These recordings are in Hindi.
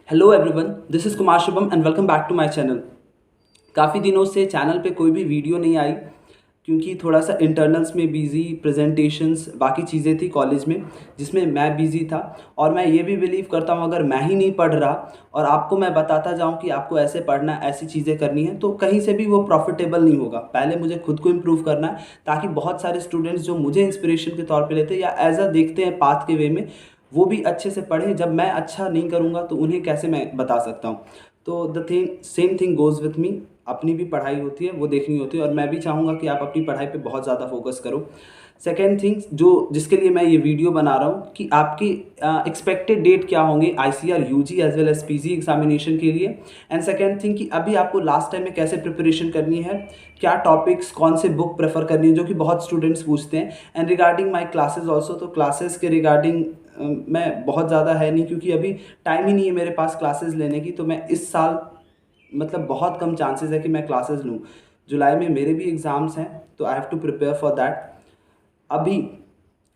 Hello everyone, this is Kumar Shubham and welcome back to my channel. काफ़ी दिनों से चैनल पे कोई भी वीडियो नहीं आई क्योंकि थोड़ा सा इंटरनल्स में बिज़ी, प्रेजेंटेशंस, बाकी चीज़ें थी कॉलेज में जिसमें मैं बिज़ी था। और मैं ये भी बिलीव करता हूँ अगर मैं ही नहीं पढ़ रहा और आपको मैं बताता जाऊँ कि आपको ऐसे पढ़ना है, ऐसी चीज़ें करनी है, तो कहीं से भी वो प्रॉफिटेबल नहीं होगा। पहले मुझे खुद को इम्प्रूव करना है ताकि बहुत सारे स्टूडेंट्स जो मुझे इंस्पिरेशन के तौर पे लेते हैं या एज अ देखते हैं पाथ के वे में, वो भी अच्छे से पढ़ें। जब मैं अच्छा नहीं करूँगा तो उन्हें कैसे मैं बता सकता हूँ। तो the thing same thing goes with me. अपनी भी पढ़ाई होती है, वो देखनी होती है, और मैं भी चाहूँगा कि आप अपनी पढ़ाई पे बहुत ज़्यादा फोकस करो। सेकेंड थिंग जो जिसके लिए मैं ये वीडियो बना रहा हूँ कि आपकी एक्सपेक्टेड डेट क्या होंगे ICR UG as well as PG examination के लिए। एंड सेकेंड थिंग कि अभी आपको लास्ट टाइम में कैसे प्रिपरेशन करनी है, क्या टॉपिक्स, कौन से बुक प्रेफर करनी है, जो कि बहुत स्टूडेंट्स पूछते हैं। And regarding my classes also, तो क्लासेस के रिगार्डिंग मैं बहुत ज़्यादा है नहीं क्योंकि अभी टाइम ही नहीं है मेरे पास क्लासेस लेने की। तो मैं इस साल मतलब बहुत कम चांसेस है कि मैं क्लासेस लूँ। जुलाई में मेरे भी एग्ज़ाम्स हैं तो I have to prepare for that. अभी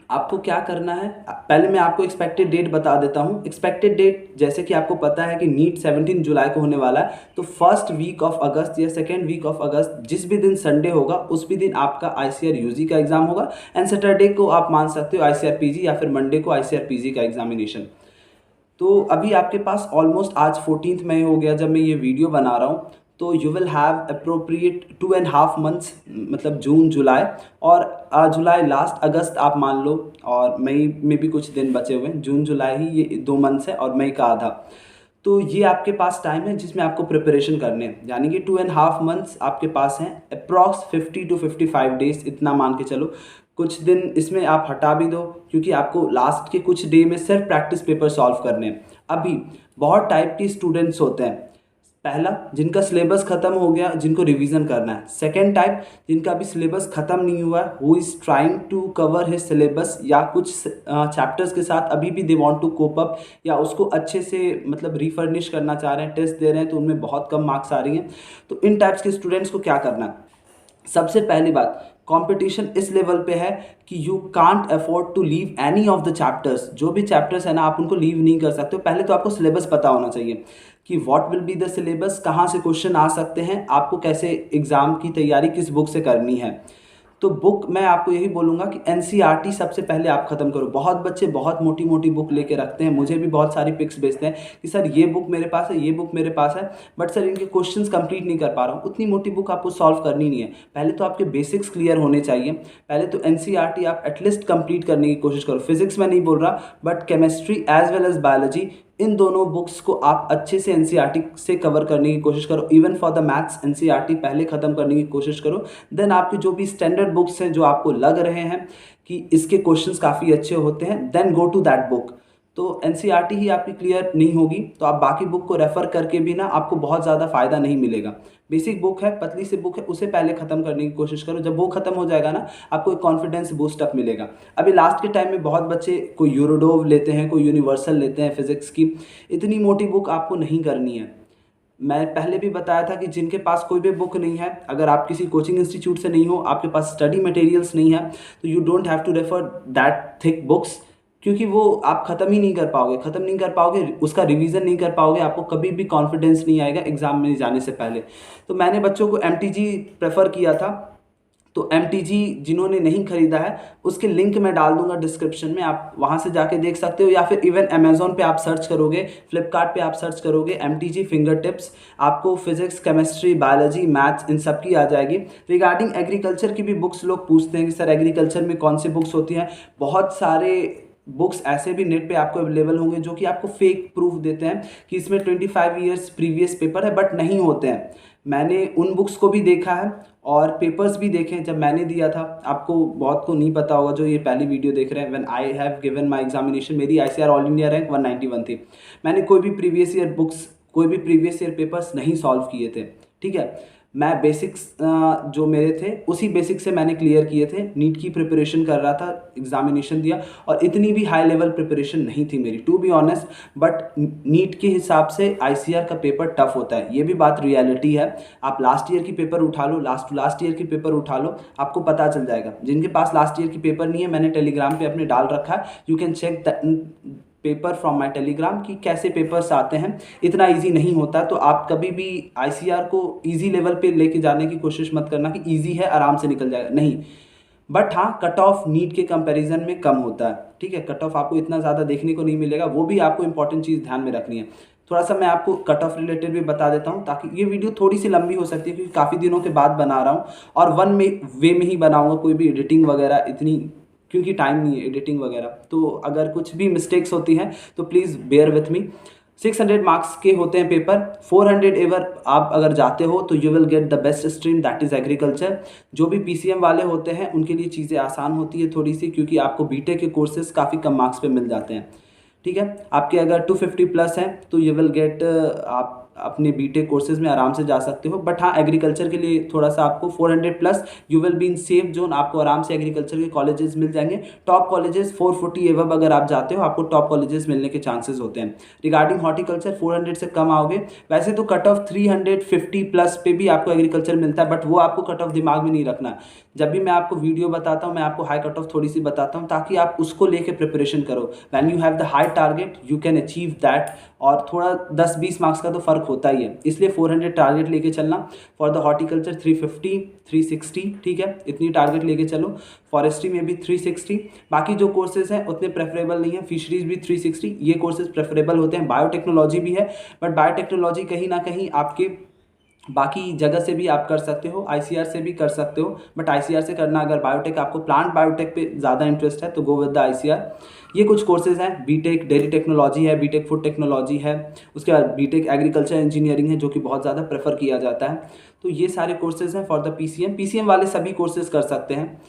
आपको क्या करना है, पहले मैं आपको एक्सपेक्टेड डेट बता देता हूँ। एक्सपेक्टेड डेट जैसे कि आपको पता है कि नीट 17 जुलाई को होने वाला है, तो फर्स्ट वीक ऑफ अगस्त या सेकेंड वीक ऑफ अगस्त जिस भी दिन संडे होगा उस भी दिन आपका आईसीआर यूजी का एग्जाम होगा। एंड सैटरडे को आप मान सकते हो आईसीआर पीजी या फिर मंडे को आईसीआर पीजी का एग्जामिनेशन। तो अभी आपके पास ऑलमोस्ट आज 14 मई हो गया जब मैं ये वीडियो बना रहा हूँ। तो you will have appropriate 2.5 months, मतलब जून जुलाई और जुलाई लास्ट, अगस्त आप मान लो, और मई में भी कुछ दिन बचे हुए हैं। जून जुलाई ही ये 2 मंथ्स है और मई का आधा। तो ये आपके पास टाइम है जिसमें आपको प्रिपरेशन करने हैं, यानी कि 2.5 मंथ्स आपके पास हैं। अप्रॉक्स 50 to 55 डेज इतना मान के चलो। कुछ दिन इसमें आप हटा भी दो क्योंकि आपको लास्ट के कुछ डे में सिर्फ प्रैक्टिस पेपर सॉल्व करने हैं। अभी बहुत टाइप के स्टूडेंट्स होते हैं। पहला, जिनका सिलेबस खत्म हो गया, जिनको रिवीजन करना है। सेकेंड टाइप, जिनका अभी सिलेबस खत्म नहीं हुआ है, who is trying to cover his syllabus या कुछ चैप्टर्स के साथ अभी भी they want to cope up या उसको अच्छे से मतलब रिफर्निश करना चाह रहे हैं, टेस्ट दे रहे हैं तो उनमें बहुत कम मार्क्स आ रही हैं। तो इन टाइप्स के स्टूडेंट्स को क्या करना है? सबसे पहली बात, कंपटीशन इस लेवल पे है कि you can't afford to leave any of the chapters. जो भी चैप्टर्स है ना, आप उनको लीव नहीं कर सकते हो। पहले तो आपको सिलेबस पता होना चाहिए कि what will be the syllabus, कहाँ से क्वेश्चन आ सकते हैं, आपको कैसे एग्जाम की तैयारी किस बुक से करनी है। तो बुक मैं आपको यही बोलूँगा कि एनसीईआरटी सबसे पहले आप ख़त्म करो। बहुत बच्चे बहुत मोटी मोटी बुक लेके रखते हैं, मुझे भी बहुत सारी पिक्स भेजते हैं कि सर ये बुक मेरे पास है, ये बुक मेरे पास है, बट सर इनके क्वेश्चंस कंप्लीट नहीं कर पा रहा हूँ। उतनी मोटी बुक आपको सॉल्व करनी नहीं है। पहले तो आपके बेसिक्स क्लियर होने चाहिए। पहले तो एनसीईआरटी आप एटलीस्ट कंप्लीट करने की कोशिश करो। फिजिक्स में नहीं बोल रहा, but chemistry as well as biology, इन दोनों बुक्स को आप अच्छे से एनसीईआरटी से कवर करने की कोशिश करो। Even for the maths NCERT पहले ख़त्म करने की कोशिश करो। देन आपकी जो भी स्टैंडर्ड बुक्स हैं जो आपको लग रहे हैं कि इसके क्वेश्चंस काफ़ी अच्छे होते हैं, then go to that book. तो एनसीईआरटी ही आपकी क्लियर नहीं होगी तो आप बाकी बुक को रेफ़र करके भी ना आपको बहुत ज़्यादा फ़ायदा नहीं मिलेगा। बेसिक बुक है, पतली सी बुक है, उसे पहले ख़त्म करने की कोशिश करो। जब वो ख़त्म हो जाएगा ना, आपको एक कॉन्फिडेंस बूस्ट अप मिलेगा। अभी लास्ट के टाइम में बहुत बच्चे कोई यूरोडोव लेते हैं, कोई यूनिवर्सल लेते हैं फिजिक्स की। इतनी मोटी बुक आपको नहीं करनी है। मैं पहले भी बताया था कि जिनके पास कोई भी बुक नहीं है, अगर आप किसी कोचिंग इंस्टीट्यूट से नहीं हो, आपके पास स्टडी मटेरियल्स नहीं है, तो you don't have to refer that thick books, क्योंकि वो आप ख़त्म ही नहीं कर पाओगे। ख़त्म नहीं कर पाओगे, उसका रिवीजन नहीं कर पाओगे, आपको कभी भी कॉन्फिडेंस नहीं आएगा एग्ज़ाम में जाने से पहले। तो मैंने बच्चों को एमटीजी प्रेफर किया था। तो एमटीजी जिन्होंने नहीं खरीदा है उसके लिंक मैं डाल दूंगा डिस्क्रिप्शन में, आप वहां से जाके देख सकते हो। या फिर इवन अमेजोन पे आप सर्च करोगे, फ्लिपकार्ट पे आप सर्च करोगे एमटीजी फिंगर टिप्स, आपको फिजिक्स, केमिस्ट्री, बायोलॉजी, मैथ्स इन सब की आ जाएगी। रिगार्डिंग एग्रीकल्चर की भी बुक्स लोग पूछते हैं कि सर एग्रीकल्चर में कौन सी बुक्स होती हैं। बहुत सारे बुक्स ऐसे भी नेट पे आपको अवेलेबल होंगे जो कि आपको फेक प्रूफ देते हैं कि इसमें 25 ईयर्स प्रीवियस पेपर है, बट नहीं होते हैं। मैंने उन बुक्स को भी देखा है और पेपर्स भी देखे हैं जब मैंने दिया था। आपको बहुत को नहीं पता होगा जो ये पहली वीडियो देख रहे हैं, when I have given my examination, मेरी आईसीआर ऑल इंडिया रैंक 191 थी। मैंने कोई भी प्रीवियस ईयर बुक्स, कोई भी प्रीवियस ईयर पेपर्स नहीं सॉल्व किए थे। ठीक है, मैं बेसिक्स जो मेरे थे उसी बेसिक्स से मैंने क्लियर किए थे। नीट की प्रिपरेशन कर रहा था, एग्जामिनेशन दिया, और इतनी भी हाई लेवल प्रिपरेशन नहीं थी मेरी, to be honest. But NEET के हिसाब से आईसीआर का पेपर टफ होता है, ये भी बात रियलिटी है। आप लास्ट ईयर की पेपर उठा लो, लास्ट ईयर की पेपर उठा लो, आपको पता चल जाएगा। जिनके पास लास्ट ईयर की पेपर नहीं है, मैंने टेलीग्राम पे अपने डाल रखा है, you can check paper from my Telegram कि कैसे पेपर्स आते हैं। इतना इजी नहीं होता, तो आप कभी भी आईसीआर को इजी लेवल पे लेके जाने की कोशिश मत करना कि इजी है आराम से निकल जाएगा, नहीं। बट हाँ, कट ऑफ नीट के कंपैरिजन में कम होता है, ठीक है। कट ऑफ आपको इतना ज़्यादा देखने को नहीं मिलेगा, वो भी आपको इंपॉर्टेंट चीज़ ध्यान में रखनी है। थोड़ा सा मैं आपको कट ऑफ रिलेटेड भी बता देता हूँ, ताकि ये वीडियो थोड़ी सी लंबी हो सकती है क्योंकि काफ़ी दिनों के बाद बना रहा हूँ और वे में ही बनाऊँगा, कोई भी एडिटिंग वगैरह इतनी, क्योंकि टाइम नहीं है एडिटिंग वगैरह। तो अगर कुछ भी मिस्टेक्स होती हैं तो please bear with me. 600 marks के होते हैं पेपर। 400 एवर आप अगर जाते हो तो you will get the best stream, that is agriculture. जो भी पीसीएम वाले होते हैं उनके लिए चीज़ें आसान होती है थोड़ी सी, क्योंकि आपको बीटेक के कोर्सेज काफ़ी कम मार्क्स पे मिल जाते हैं, ठीक है। आपके अगर 250 प्लस हैं तो यू विल गेट, आप अपने बीटेक कोर्सेज में आराम से जा सकते हो। बट हाँ, एग्रीकल्चर के लिए थोड़ा सा आपको 400 plus, you will be in safe zone, आपको आराम से एग्रीकल्चर के कॉलेजेस मिल जाएंगे। टॉप कॉलेजेस 440 एवब अगर आप जाते हो, आपको टॉप कॉलेजेस मिलने के चांसेस होते हैं। रिगार्डिंग हॉर्टिकल्चर 400 से कम आओगे। वैसे तो कट ऑफ 350 प्लस पे भी आपको एग्रीकल्चर मिलता है, बट वो आपको कट ऑफ दिमाग में नहीं रखना। जब भी मैं आपको वीडियो बताता हूँ, मैं आपको हाई कट ऑफ थोड़ी सी बताता हूँ ताकि आप उसको लेके प्रिपरेशन करो। When you have the high target you can achieve that, और थोड़ा 10-20 मार्क्स का तो फर्क होता ही है, इसलिए 400 टारगेट लेके चलना। फॉर द हॉर्टिकल्चर 350 360, ठीक है, इतनी टारगेट लेके चलो। फॉरेस्ट्री में भी 360। बाकी जो कोर्सेज हैं उतने प्रेफरेबल नहीं है। फिशरीज भी 360, ये कोर्सेज प्रेफरेबल होते हैं। बायोटेक्नोलॉजी भी है, बट बायोटेक्नोलॉजी कहीं ना कहीं आपके बाकी जगह से भी आप कर सकते हो, आईसीआर से भी कर सकते हो, बट आईसीआर से करना, अगर बायोटेक, आपको प्लांट बायोटेक पे ज़्यादा इंटरेस्ट है तो गो विद द आईसीआर। ये कुछ कोर्सेज हैं। बीटेक डेयरी टेक्नोलॉजी है, बीटेक फूड टेक्नोलॉजी है, उसके बाद बीटेक एग्रीकल्चर इंजीनियरिंग है जो कि बहुत ज़्यादा प्रेफर किया जाता है। तो ये सारे कोर्सेज हैं फॉर द पीसीएम। पीसीएम वाले सभी कोर्सेज कर सकते हैं,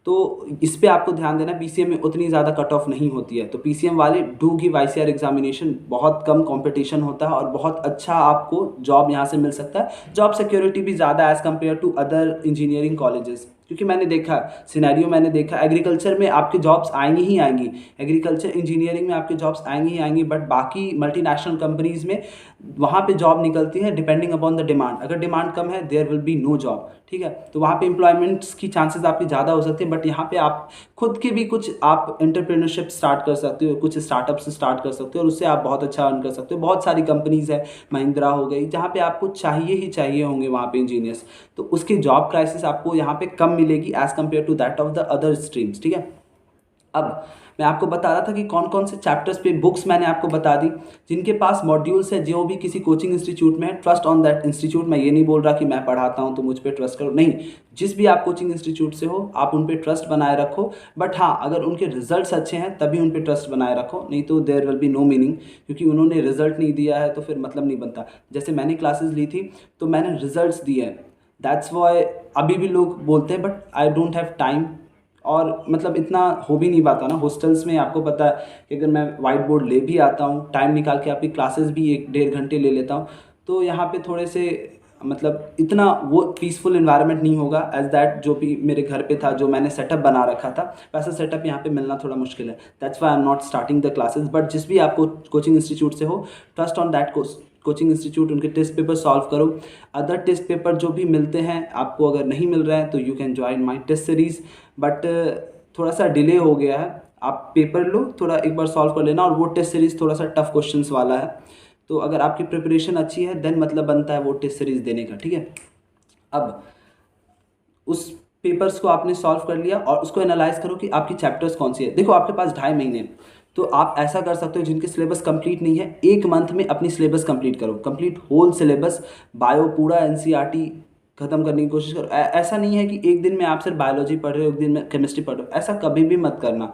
तो इस पे आपको ध्यान देना। पीसीएम में उतनी ज़्यादा कट ऑफ नहीं होती है, तो पीसीएम वाले डू गिव आईसीआर एग्जामिनेशन। बहुत कम कंपटीशन होता है और बहुत अच्छा आपको जॉब यहाँ से मिल सकता है। जॉब सिक्योरिटी भी ज़्यादा as compare to other engineering colleges, क्योंकि मैंने देखा सिनेरियो, मैंने देखा एग्रीकल्चर में आपके जॉब्स आएंगी ही आएंगी, एग्रीकल्चर इंजीनियरिंग में आपके जॉब्स आएंगी ही आएंगी, बट बाकी मल्टीनेशनल कंपनीज में वहाँ पे जॉब निकलती है डिपेंडिंग अपॉन द डिमांड। अगर डिमांड कम है there will be no job, ठीक है। तो वहाँ पे एम्प्लॉयमेंट्स की चांसेस आपकी ज़्यादा हो सकती है, बट यहाँ पे आप खुद के भी कुछ आप एंटरप्रेन्योरशिप स्टार्ट कर सकते हो, कुछ स्टार्टअप्स स्टार्ट कर सकते हो और उससे आप बहुत अच्छा अर्न कर सकते हो। बहुत सारी कंपनीज है, महिंद्रा हो गई, जहाँ पे आपको चाहिए ही चाहिए होंगे वहाँ पे इंजीनियर्स, तो उसकी जॉब क्राइसिस आपको यहाँ पे कम मिलेगी as compare to that of the other streams, ठीक है। अब मैं आपको बता रहा था कि कौन कौन से चैप्टर्स पे बुक्स मैंने आपको बता दी। जिनके पास मॉड्यूल्स है, जो भी किसी कोचिंग इंस्टीट्यूट में है, ट्रस्ट ऑन दैट इंस्टीट्यूट। मैं ये नहीं बोल रहा कि मैं पढ़ाता हूँ तो मुझ पर ट्रस्ट करो, नहीं। जिस भी आप कोचिंग इंस्टीट्यूट से हो आप उन पर ट्रस्ट बनाए रखो, बट हाँ, अगर उनके रिजल्ट्स अच्छे हैं तभी उन पर ट्रस्ट बनाए रखो, नहीं तो there will be no meaning, क्योंकि उन्होंने रिजल्ट नहीं दिया है तो फिर मतलब नहीं बनता। जैसे मैंने क्लासेस ली थी तो मैंने रिजल्ट्स दिए हैं, दैट्स वाई अभी भी लोग बोलते हैं but I don't have time, और मतलब इतना हो भी नहीं पाता ना। हॉस्टल्स में आपको पता है कि अगर मैं वाइट बोर्ड ले भी आता हूँ, टाइम निकाल के आपकी क्लासेस भी 1-1.5 घंटे ले लेता हूँ, तो यहाँ पे थोड़े से मतलब इतना वो पीसफुल इन्वायरमेंट नहीं होगा एज दैट जो भी मेरे घर पे था, जो मैंने सेटअप बना रखा था, वैसा सेटअप यहाँ पे मिलना थोड़ा मुश्किल है। That's why I am not starting the classes. But जिस भी आपको कोचिंग इंस्टीट्यूट से हो, trust on that coaching institute, उनके टेस्ट पेपर सॉल्व करो। अदर टेस्ट पेपर जो भी मिलते हैं आपको, अगर नहीं मिल रहा है तो you can join my test series, but थोड़ा सा डिले हो गया है। आप पेपर लो, थोड़ा एक बार सॉल्व कर लेना, और वो टेस्ट सीरीज़ थोड़ा सा टफ क्वेश्चंस वाला है, तो अगर आपकी प्रिपरेशन अच्छी है देन मतलब बनता है वो टेस्ट सीरीज़ देने का, ठीक है। अब उस पेपर्स को आपने सॉल्व कर लिया और उसको एनालाइज करो कि आपकी चैप्टर्स कौन सी है। देखो आपके पास 2.5 महीने, तो आप ऐसा कर सकते हो, जिनके सिलेबस कंप्लीट नहीं है 1 मंथ में अपनी सिलेबस कंप्लीट करो, कंप्लीट होल सिलेबस, बायो पूरा एनसीईआरटी खत्म करने की कोशिश करो। ऐसा नहीं है कि एक दिन में आप सिर्फ बायोलॉजी पढ़ रहे हो, एक दिन में केमिस्ट्री पढ़ रहे हो, ऐसा कभी भी मत करना।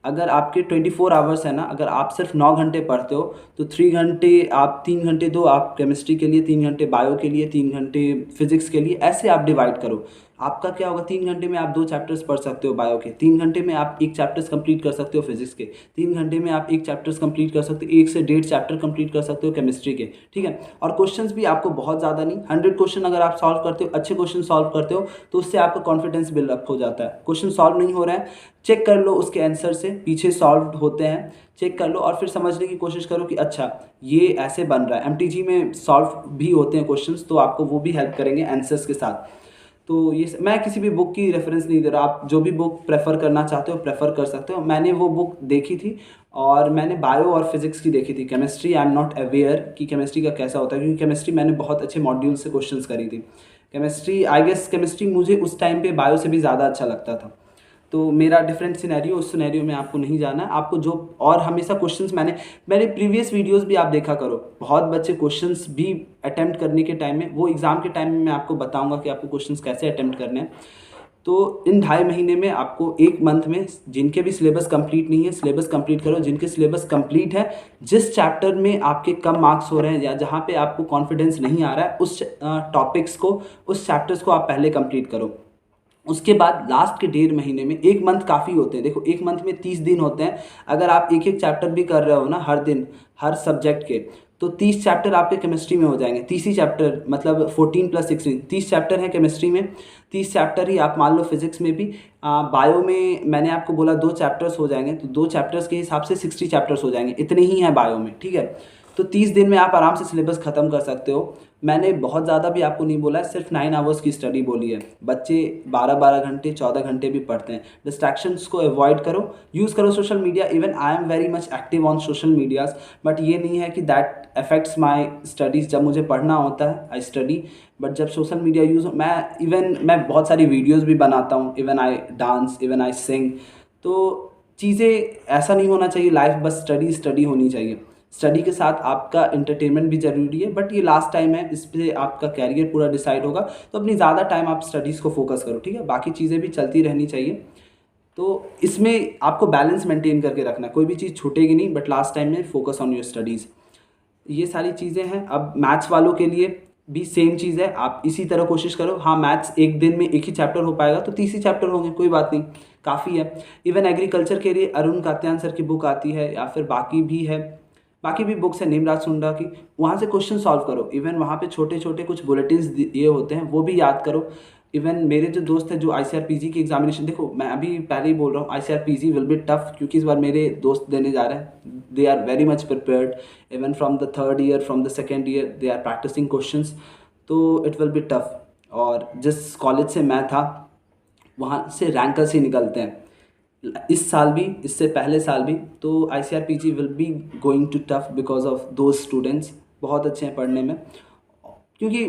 अगर आपके 24 आवर्स है ना, अगर आप सिर्फ 9 घंटे पढ़ते हो तो 3 घंटे आप 3 घंटे दो आप केमिस्ट्री के लिए, 3 घंटे बायो के लिए, 3 घंटे फिजिक्स के लिए, ऐसे आप डिवाइड करो। आपका क्या होगा, 3 घंटे में आप 2 चैप्टर्स पढ़ सकते हो बायो के, 3 घंटे में आप 1 चैप्टर्स कंप्लीट कर सकते हो फिजिक्स के, 3 घंटे में आप 1 चैप्टर्स कंप्लीट कर सकते हो, 1 से 1.5 चैप्टर कंप्लीट कर सकते हो केमिस्ट्री के, ठीक है। और क्वेश्चंस भी आपको बहुत ज़्यादा नहीं, 100 क्वेश्चन अगर आप सॉल्व करते हो, अच्छे क्वेश्चन सॉल्व करते हो, तो उससे आपका कॉन्फिडेंस बिल्डअप हो जाता है। क्वेश्चन सॉल्व नहीं हो रहा है, चेक कर लो उसके आंसर से, पीछे सॉल्व होते हैं, चेक कर लो और फिर समझने की कोशिश करो कि अच्छा ये ऐसे बन रहा है। एमटीजी में सॉल्व भी होते हैं क्वेश्चंस, तो आपको वो भी हेल्प करेंगे आंसर्स के साथ। तो ये मैं किसी भी बुक की रेफरेंस नहीं दे रहा, आप जो भी बुक प्रेफर करना चाहते हो प्रेफर कर सकते हो। मैंने वो बुक देखी थी और मैंने बायो और फिजिक्स की देखी थी। Chemistry I am not aware कि केमिस्ट्री का कैसा होता है, क्योंकि केमिस्ट्री मैंने बहुत अच्छे मॉड्यूल से क्वेश्चंस करी थी। केमिस्ट्री आई गेस केमिस्ट्री मुझे उस टाइम पे बायो से भी ज़्यादा अच्छा लगता था। तो मेरा डिफरेंट सिनेरियो, उस सिनेरियो में आपको नहीं जाना है। आपको जो और हमेशा क्वेश्चंस मेरे प्रीवियस वीडियोस भी आप देखा करो। बहुत बच्चे क्वेश्चंस भी अटेम्प्ट करने के टाइम में, वो एग्ज़ाम के टाइम में मैं आपको बताऊंगा कि आपको क्वेश्चंस कैसे अटेम्प्ट करने हैं। तो इन 2.5 महीने में आपको 1 मंथ में जिनके भी सिलेबस कंप्लीट नहीं है सिलेबस कंप्लीट करो, जिनके सिलेबस कंप्लीट है जिस चैप्टर में आपके कम मार्क्स हो रहे हैं या जहाँ पे आपको कॉन्फिडेंस नहीं आ रहा है उस टॉपिक्स को, उस चैप्टर्स को आप पहले कंप्लीट करो। उसके बाद लास्ट के 1.5 महीने में, 1 मंथ काफ़ी होते हैं। देखो 1 मंथ में 30 दिन होते हैं। अगर आप एक एक चैप्टर भी कर रहे हो ना हर दिन हर सब्जेक्ट के, तो 30 चैप्टर आपके केमिस्ट्री में हो जाएंगे। 30 ही चैप्टर मतलब 14 + 16 30 चैप्टर हैं केमिस्ट्री में। 30 चैप्टर ही आप मान लो फिजिक्स में भी। बायो में मैंने आपको बोला 2 चैप्टर्स हो जाएंगे, तो 2 चैप्टर्स के हिसाब से 60 चैप्टर्स हो जाएंगे। इतने ही हैं बायो में, ठीक है। तो 30 दिन में आप आराम से सिलेबस ख़त्म कर सकते हो। मैंने बहुत ज़्यादा भी आपको नहीं बोला है, सिर्फ 9 आवर्स की स्टडी बोली है। बच्चे 12-12 घंटे 14 घंटे भी पढ़ते हैं। डिस्ट्रैक्शंस को अवॉइड करो, यूज़ करो social media. Even I am very much active on social medias, but ये नहीं है कि दैट अफेक्ट्स माई स्टडीज़। जब मुझे पढ़ना होता है आई स्टडी, बट जब सोशल मीडिया यूज़ मैं बहुत सारी वीडियोज़ भी बनाता हूँ। Even I dance, even I sing. तो चीज़ें ऐसा नहीं होना चाहिए लाइफ बस स्टडी स्टडी होनी चाहिए। स्टडी के साथ आपका एंटरटेनमेंट भी ज़रूरी है, बट ये लास्ट टाइम है, इस पे आपका कैरियर पूरा डिसाइड होगा। तो अपनी ज़्यादा टाइम आप स्टडीज़ को फोकस करो, ठीक है। बाकी चीज़ें भी चलती रहनी चाहिए। तो इसमें आपको बैलेंस मेंटेन करके रखना है, कोई भी चीज़ छूटेगी नहीं, बट लास्ट टाइम में फोकस ऑन योर स्टडीज़। ये सारी चीज़ें हैं। अब मैथ्स वालों के लिए भी सेम चीज़ है, आप इसी तरह कोशिश करो। हाँ, मैथ्स एक दिन में एक ही चैप्टर हो पाएगा तो 30 ही चैप्टर होंगे, कोई बात नहीं, काफ़ी है। इवन एग्रीकल्चर के लिए अरुण कात्यायन सर की बुक आती है, या फिर बाकी भी बुक्स है नीमराज सुंडा की, वहाँ से क्वेश्चन सॉल्व करो। इवन वहाँ पे छोटे छोटे कुछ बुलेटिन्स दिए होते हैं, वो भी याद करो। इवन मेरे जो दोस्त हैं जो ICRPG की एग्जामिनेशन, देखो मैं अभी पहले ही बोल रहा हूँ ICRPG विल बी टफ, क्योंकि इस बार मेरे दोस्त देने जा रहे हैं। They are very much prepared, even from the 3rd year, from the 2nd year they are practising questions. तो इट विल बी टफ। और जिस कॉलेज से मैं था वहाँ से रैंकर्स ही निकलते हैं, इस साल भी, इससे पहले साल भी। तो ICRPG will be going to tough because of those students. बहुत अच्छे हैं पढ़ने में, क्योंकि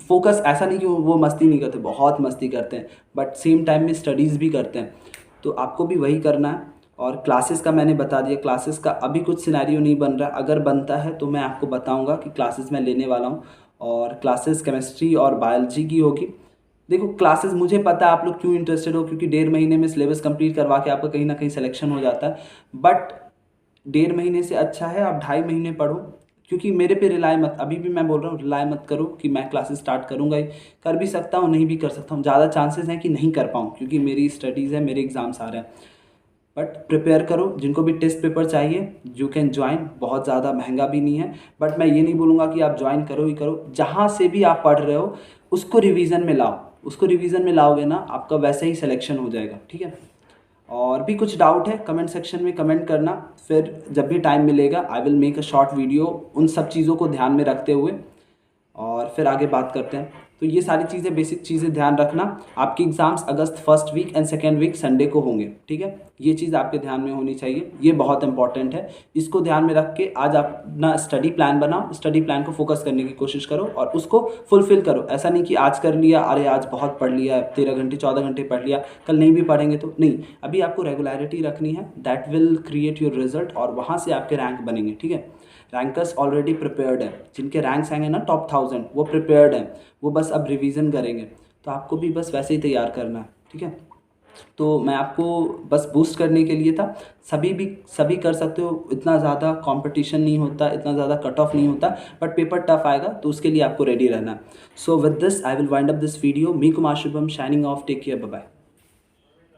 फोकस ऐसा नहीं कि वो मस्ती नहीं करते, बहुत मस्ती करते हैं, बट सेम टाइम में स्टडीज़ भी करते हैं। तो आपको भी वही करना है। और क्लासेस का मैंने बता दिया, क्लासेस का अभी कुछ सिनेरियो नहीं बन रहा, अगर बनता है तो मैं आपको बताऊंगा कि क्लासेस मैं लेने वाला हूँ। और क्लासेस केमिस्ट्री और बायोलॉजी की होगी। देखो क्लासेस, मुझे पता है आप लोग क्यों इंटरेस्टेड हो, क्योंकि 1.5 महीने में सिलेबस कंप्लीट करवा के आपका कहीं ना कहीं सिलेक्शन हो जाता है। बट 1.5 महीने से अच्छा है आप 2.5 महीने पढ़ो, क्योंकि मेरे पे रिलाय मत, अभी भी मैं बोल रहा हूँ रिलाय मत करो कि मैं क्लासेस स्टार्ट करूँगा ही। कर भी सकता हूँ, नहीं भी कर सकता हूँ, ज़्यादा चांसेस हैं कि नहीं कर पाऊँ, क्योंकि मेरी स्टडीज़ है, मेरे एग्ज़ाम्स आ रहे हैं। बट प्रिपेयर करो। जिनको भी टेस्ट पेपर चाहिए यू कैन ज्वाइन, बहुत ज़्यादा महंगा भी नहीं है। बट मैं ये नहीं बोलूँगा कि आप ज्वाइन करो ही करो। जहाँ से भी आप पढ़ रहे हो उसको रिवीजन में लाओ, उसको रिवीजन में लाओगे ना आपका वैसे ही सिलेक्शन हो जाएगा, ठीक है। और भी कुछ डाउट है कमेंट सेक्शन में कमेंट करना, फिर जब भी टाइम मिलेगा I will make a short video उन सब चीज़ों को ध्यान में रखते हुए, और फिर आगे बात करते हैं। तो ये सारी चीज़ें, बेसिक चीज़ें ध्यान रखना। आपके एग्ज़ाम्स अगस्त 1st week and 2nd week Sunday को होंगे, ठीक है। ये चीज़ आपके ध्यान में होनी चाहिए, ये बहुत इंपॉर्टेंट है। इसको ध्यान में रख के आज आप अपना स्टडी प्लान बनाओ, स्टडी प्लान को फोकस करने की कोशिश करो और उसको फुलफिल करो। ऐसा नहीं कि आज कर लिया, अरे आज बहुत पढ़ लिया, 13 घंटे 14 घंटे पढ़ लिया, कल नहीं भी पढ़ेंगे तो नहीं। अभी आपको रेगुलरिटी रखनी है, that will create your result, और वहाँ से आपके रैंक बनेंगे, ठीक है। रैंकर्स ऑलरेडी प्रिपेयर्ड हैं, जिनके रैंक्स आएंगे ना टॉप 1000, वो प्रिपेयर्ड हैं, वो बस अब रिवीजन करेंगे। तो आपको भी बस वैसे ही तैयार करना है, ठीक है। तो मैं आपको बस बूस्ट करने के लिए था। सभी कर सकते हो, इतना ज़्यादा कंपटीशन नहीं होता, इतना ज़्यादा कट ऑफ नहीं होता, बट पेपर टफ आएगा तो उसके लिए आपको रेडी रहना है। So with this I will wind up this video. Me Kumar Shubham, signing off, take care, bye bye.